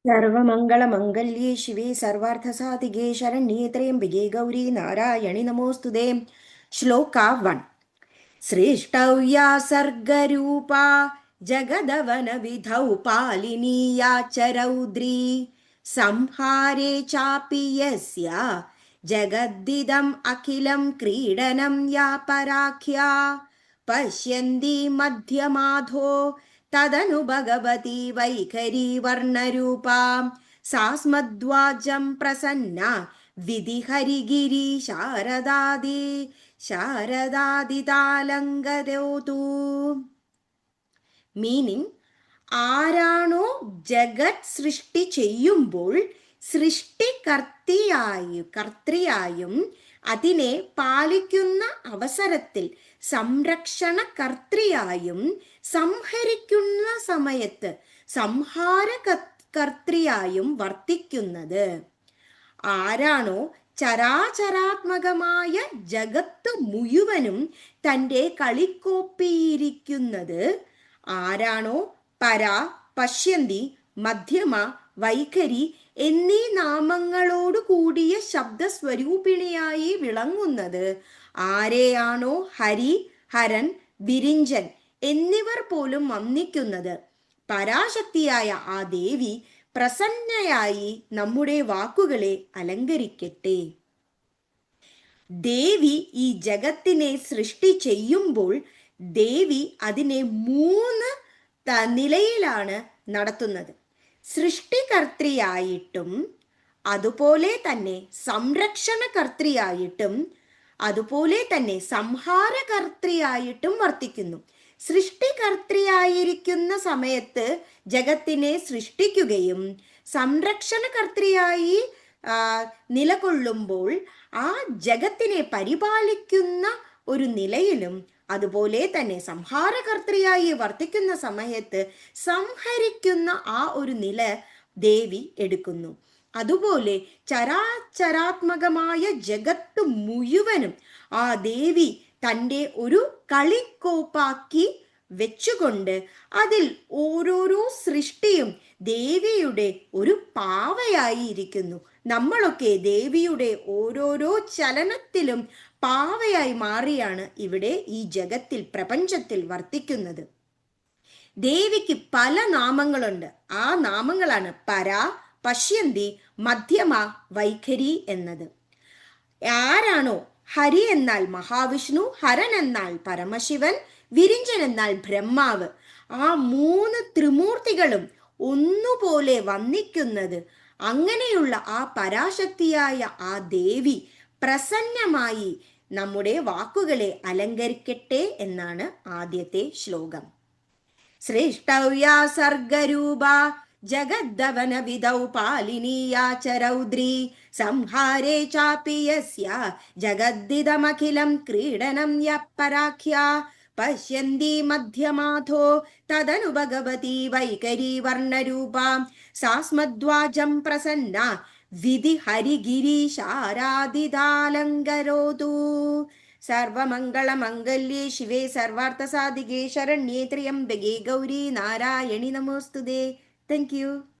സർവമംഗളമംഗല്യേ ശിവേ സർവാർത്ഥസാധികേ ശരണ്യേ ത്രയംബികേ ഗൗരി നാരായണി നമോസ്തുതേ. ശ്ലോക 1. സൃഷ്ടൗ സർഗരൂപാ ജഗദവന വിധൗ പാലിനീയാ ച രൗദ്രീ സംഹാരേ ചാപി യസ്യ ജഗദ്ദിദം അഖിലം ക്രീഡനം യാ പരാഖ്യാ പശ്യന്തി മധ്യമാധോ തദനു ഭഗവതി വൈഖരി വർണ്ണരൂപാം സാസ്മദ്വാജം പ്രസന്ന വിധിഹരിഗിരി ശാരദാദിതാലങ്കരോതു. മീനിങ്: ആരാണോ ജഗത് സൃഷ്ടി ചെയ്യുമ്പോൾ കർത്തൃയായും അതിനെ പാലിക്കുന്ന അവസരത്തിൽ സംരക്ഷണ കർത്തൃയായും സംഹരിക്കുന്ന സമയത്ത് സംഹാര കർത്തൃയായും വർത്തിക്കുന്നത്, ആരാണോ ചരാചരാത്മകമായ ജഗത്ത് മുഴുവനും തൻ്റെ കളിക്കോപ്പിയിരിക്കുന്നത്, ആരാണോ പര, പശ്യന്തി, മധ്യമ, വൈഖരി എന്നീ നാമങ്ങളോടു കൂടിയ ശബ്ദസ്വരൂപിണിയായി വിളങ്ങുന്നത്, ആരെയാണോ ഹരി, ഹരൻ, വിരിഞ്ചൻ എന്നിവർ പോലും വന്ദിക്കുന്നത്, പരാശക്തിയായ ആ ദേവി പ്രസന്നയായി നമ്മുടെ വാക്കുകളെ അലങ്കരിക്കട്ടെ. ദേവി ഈ ജഗത്തിനെ സൃഷ്ടി ചെയ്യുമ്പോൾ ദേവി അതിനെ 3 നിലയിലാണ് നടത്തുന്നത്. സൃഷ്ടികർത്തൃയായിട്ടും അതുപോലെ തന്നെ സംരക്ഷണകർത്തൃയായിട്ടും അതുപോലെ തന്നെ സംഹാരകർത്തൃയായിട്ടും വർത്തിക്കുന്നു. സൃഷ്ടികർത്തൃയായിരിക്കുന്ന സമയത്ത് ജഗത്തിനെ സൃഷ്ടിക്കുകയും സംരക്ഷണകർത്തൃയായി നിലകൊള്ളുമ്പോൾ ആ ജഗത്തിനെ പരിപാലിക്കുന്ന ഒരു നിലയിലും, അതുപോലെ തന്നെ സംഹാരകർത്തൃയായി വർത്തിക്കുന്ന സമയത്ത് സംഹരിക്കുന്ന ആ ഒരു നില ദേവി എടുക്കുന്നു. അതുപോലെ ചരാചരാത്മകമായ ജഗത്ത് മുഴുവനും ആ ദേവി തൻ്റെ ഒരു കളിക്കോപ്പാക്കി വെച്ചുകൊണ്ട് അതിൽ ഓരോരോ സൃഷ്ടിയും ദേവിയുടെ ഒരു പാവയായി ഇരിക്കുന്നു. നമ്മളൊക്കെ ദേവിയുടെ ഓരോരോ ചലനത്തിലും പാവയായി മാറിയാണ് ഇവിടെ ഈ ജഗത്തിൽ, പ്രപഞ്ചത്തിൽ വർത്തിക്കുന്നത്. ദേവിക്ക് പല നാമങ്ങളുണ്ട്. ആ നാമങ്ങളാണ് പര, പശ്യന്തി, മധ്യമ, വൈഖരി എന്നത്. ആരാണോ ഹരി എന്നാൽ മഹാവിഷ്ണു, ഹരൻ എന്നാൽ പരമശിവൻ, വിരിഞ്ചൻ എന്നാൽ ബ്രഹ്മാവ്, ആ 3 ത്രിമൂർത്തികളും ഒന്നുപോലെ വന്ദിക്കുന്നത്, അങ്ങനെയുള്ള ആ പരാശക്തിയായ ആ ദേവി പ്രസന്നമായി നമ്മുടെ വാക്കുകളെ അലങ്കരിക്കട്ടെ എന്നാണ് ആദ്യത്തെ ശ്ലോകം. സൃഷ്ടൗ സർഗരൂപ ജഗദ്ദവന വിധൗ പാലിനീയാ ച രൗദ്രീ സംഹാരേ ചാപി യസ്യ ജഗദ്ദിദമഖിലം ക്രീഡനം യഃ പരാഖ്യാ പശ്യന്തി മധ്യമാധോ തദനു ഭഗവതി വൈഖരി വർണ്ണരൂപാം സാസ്മദ്വാജം പ്രസന്ന വിധി ഹരിഗിരീശാരാധിതാലങ്കരോതു. സർവമംഗളമംഗല്യേ ശിവേ സർവാർത്ഥസാധികേ ശരണ്യേ ത്രയംബകേ ഗൗരി നാരായണി നമോസ്തുതേ. Thank you.